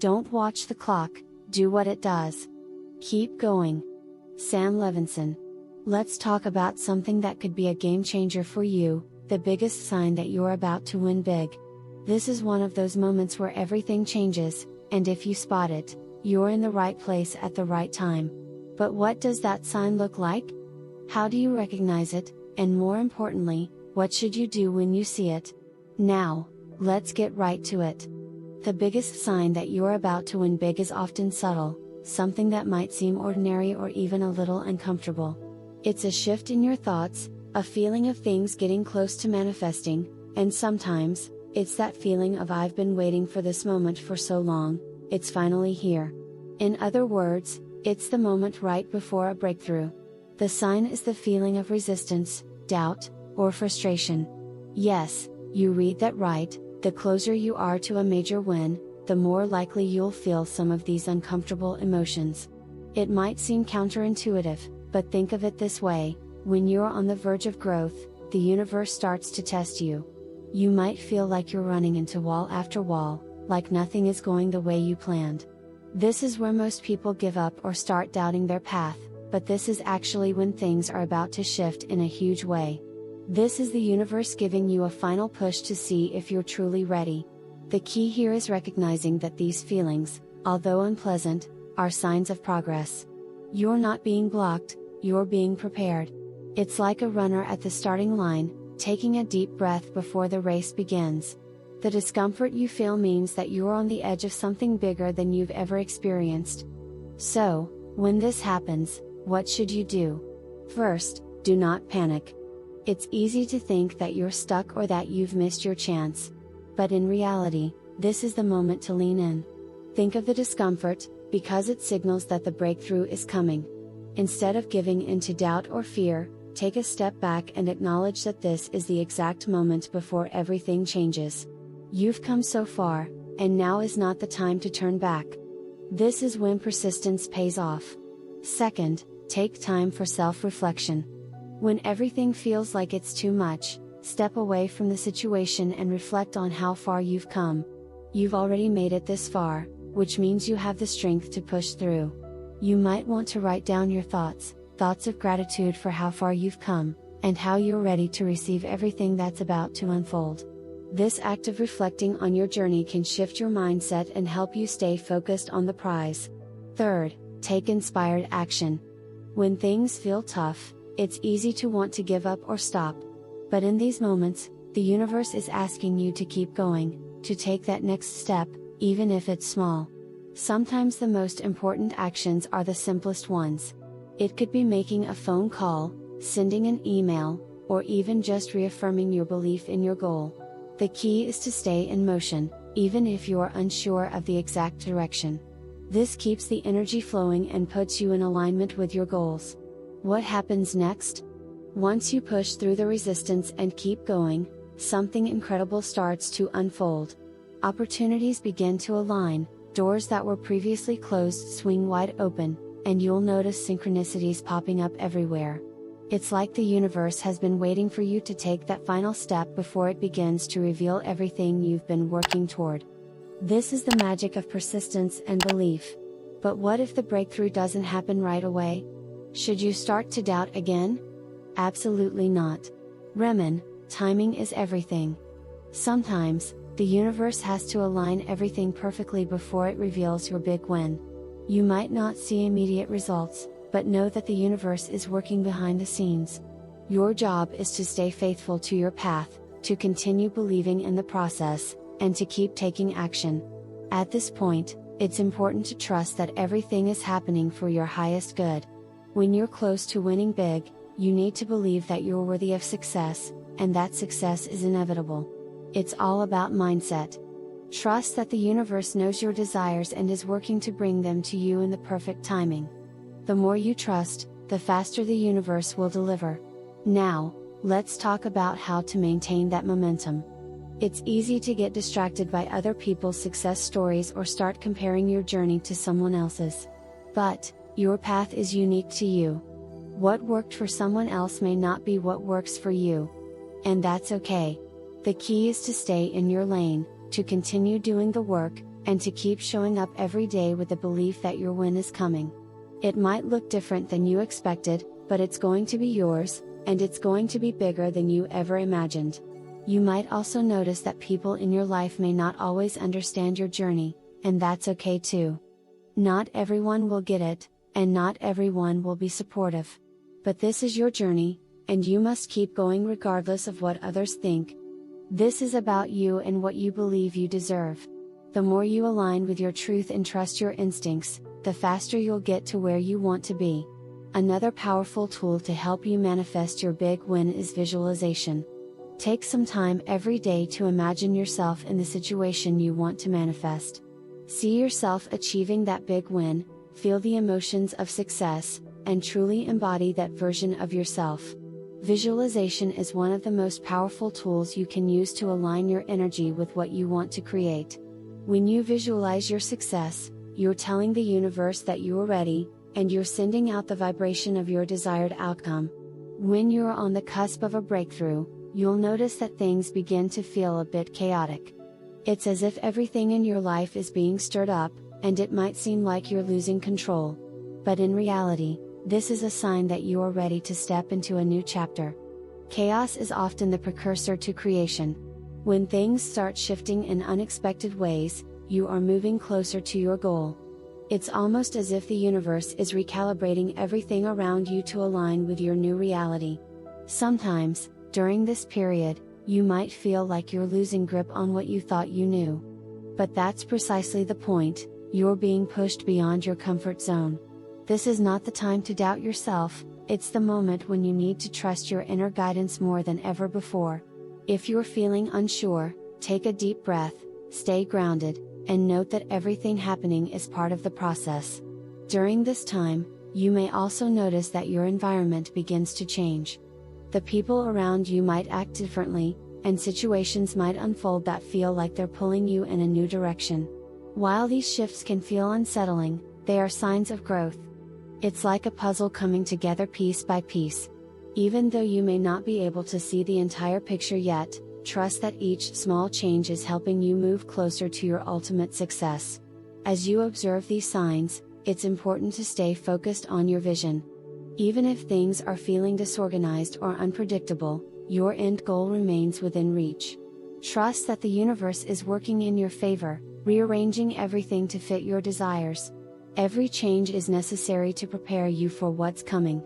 Don't watch the clock, do what it does. Keep going. Sam Levinson. Let's talk about something that could be a game changer for you, the biggest sign that you're about to win big. This is one of those moments where everything changes, and if you spot it, you're in the right place at the right time. But what does that sign look like? How do you recognize it, and more importantly, what should you do when you see it? Now, let's get right to it. The biggest sign that you're about to win big is often subtle, something that might seem ordinary or even a little uncomfortable. It's a shift in your thoughts, a feeling of things getting close to manifesting, and sometimes, it's that feeling of I've been waiting for this moment for so long, it's finally here. In other words, it's the moment right before a breakthrough. The sign is the feeling of resistance, doubt, or frustration. Yes, you read that right, the closer you are to a major win, the more likely you'll feel some of these uncomfortable emotions. It might seem counterintuitive, but think of it this way: when you're on the verge of growth, the universe starts to test you. You might feel like you're running into wall after wall, like nothing is going the way you planned. This is where most people give up or start doubting their path, but this is actually when things are about to shift in a huge way. This is the universe giving you a final push to see if you're truly ready. The key here is recognizing that these feelings, although unpleasant, are signs of progress. You're not being blocked, you're being prepared. It's like a runner at the starting line, taking a deep breath before the race begins. The discomfort you feel means that you're on the edge of something bigger than you've ever experienced. So, when this happens, what should you do? First, do not panic. It's easy to think that you're stuck or that you've missed your chance. But in reality, this is the moment to lean in. Think of the discomfort, because it signals that the breakthrough is coming. Instead of giving in to doubt or fear, take a step back and acknowledge that this is the exact moment before everything changes. You've come so far, and now is not the time to turn back. This is when persistence pays off. Second, take time for self-reflection. When everything feels like it's too much, step away from the situation and reflect on how far you've come. You've already made it this far, which means you have the strength to push through. You might want to write down your thoughts of gratitude for how far you've come, and how you're ready to receive everything that's about to unfold. This act of reflecting on your journey can shift your mindset and help you stay focused on the prize. Third, take inspired action. When things feel tough, it's easy to want to give up or stop. But in these moments, the universe is asking you to keep going, to take that next step, even if it's small. Sometimes the most important actions are the simplest ones. It could be making a phone call, sending an email, or even just reaffirming your belief in your goal. The key is to stay in motion, even if you're unsure of the exact direction. This keeps the energy flowing and puts you in alignment with your goals. What happens next? Once you push through the resistance and keep going, something incredible starts to unfold. Opportunities begin to align, doors that were previously closed swing wide open, and you'll notice synchronicities popping up everywhere. It's like the universe has been waiting for you to take that final step before it begins to reveal everything you've been working toward. This is the magic of persistence and belief. But what if the breakthrough doesn't happen right away? Should you start to doubt again? Absolutely not. Remember, timing is everything. Sometimes, the universe has to align everything perfectly before it reveals your big win. You might not see immediate results, but know that the universe is working behind the scenes. Your job is to stay faithful to your path, to continue believing in the process, and to keep taking action. At this point, it's important to trust that everything is happening for your highest good. When you're close to winning big, you need to believe that you're worthy of success, and that success is inevitable. It's all about mindset. Trust that the universe knows your desires and is working to bring them to you in the perfect timing. The more you trust, the faster the universe will deliver. Now, let's talk about how to maintain that momentum. It's easy to get distracted by other people's success stories or start comparing your journey to someone else's. But, your path is unique to you. What worked for someone else may not be what works for you. And that's okay. The key is to stay in your lane, to continue doing the work, and to keep showing up every day with the belief that your win is coming. It might look different than you expected, but it's going to be yours, and it's going to be bigger than you ever imagined. You might also notice that people in your life may not always understand your journey, and that's okay too. Not everyone will get it, and not everyone will be supportive. But this is your journey, and you must keep going regardless of what others think. This is about you and what you believe you deserve. The more you align with your truth and trust your instincts, the faster you'll get to where you want to be. Another powerful tool to help you manifest your big win is visualization. Take some time every day to imagine yourself in the situation you want to manifest. See yourself achieving that big win, feel the emotions of success, and truly embody that version of yourself. Visualization is one of the most powerful tools you can use to align your energy with what you want to create. When you visualize your success, you're telling the universe that you are ready, and you're sending out the vibration of your desired outcome. When you're on the cusp of a breakthrough, you'll notice that things begin to feel a bit chaotic. It's as if everything in your life is being stirred up, and it might seem like you're losing control. But in reality, this is a sign that you are ready to step into a new chapter. Chaos is often the precursor to creation. When things start shifting in unexpected ways, you are moving closer to your goal. It's almost as if the universe is recalibrating everything around you to align with your new reality. Sometimes, during this period, you might feel like you're losing grip on what you thought you knew. But that's precisely the point, you're being pushed beyond your comfort zone. This is not the time to doubt yourself, it's the moment when you need to trust your inner guidance more than ever before. If you're feeling unsure, take a deep breath, stay grounded, and note that everything happening is part of the process. During this time, you may also notice that your environment begins to change. The people around you might act differently, and situations might unfold that feel like they're pulling you in a new direction. While these shifts can feel unsettling, they are signs of growth. It's like a puzzle coming together piece by piece. Even though you may not be able to see the entire picture yet, trust that each small change is helping you move closer to your ultimate success. As you observe these signs, it's important to stay focused on your vision. Even if things are feeling disorganized or unpredictable, your end goal remains within reach. Trust that the universe is working in your favor, rearranging everything to fit your desires. Every change is necessary to prepare you for what's coming.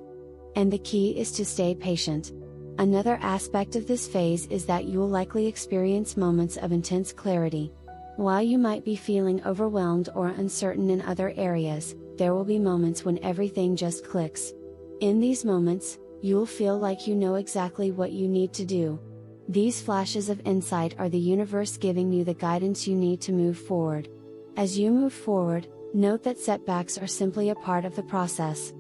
And the key is to stay patient. Another aspect of this phase is that you'll likely experience moments of intense clarity. While you might be feeling overwhelmed or uncertain in other areas, there will be moments when everything just clicks. In these moments, you'll feel like you know exactly what you need to do. These flashes of insight are the universe giving you the guidance you need to move forward. As you move forward, note that setbacks are simply a part of the process.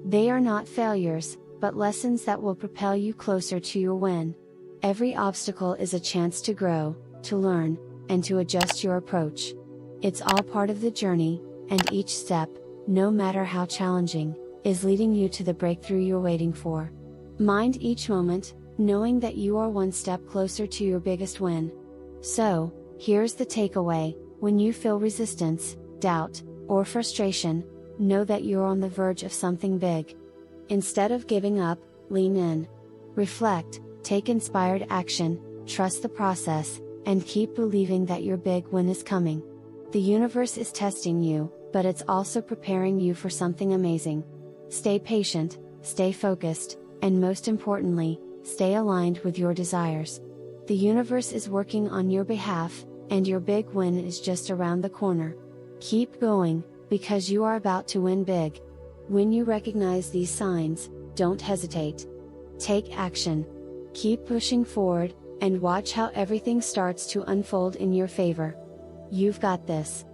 They are not failures, but lessons that will propel you closer to your win. Every obstacle is a chance to grow, to learn, and to adjust your approach. It's all part of the journey, and each step, no matter how challenging, is leading you to the breakthrough you're waiting for. Mind each moment, knowing that you are one step closer to your biggest win. So, here's the takeaway: when you feel resistance, doubt, or frustration, know that you're on the verge of something big. Instead of giving up, lean in. Reflect, take inspired action, trust the process, and keep believing that your big win is coming. The universe is testing you, but it's also preparing you for something amazing. Stay patient, stay focused, and most importantly, stay aligned with your desires. The universe is working on your behalf, and your big win is just around the corner. Keep going, because you are about to win big. When you recognize these signs, don't hesitate. Take action. Keep pushing forward, and watch how everything starts to unfold in your favor. You've got this.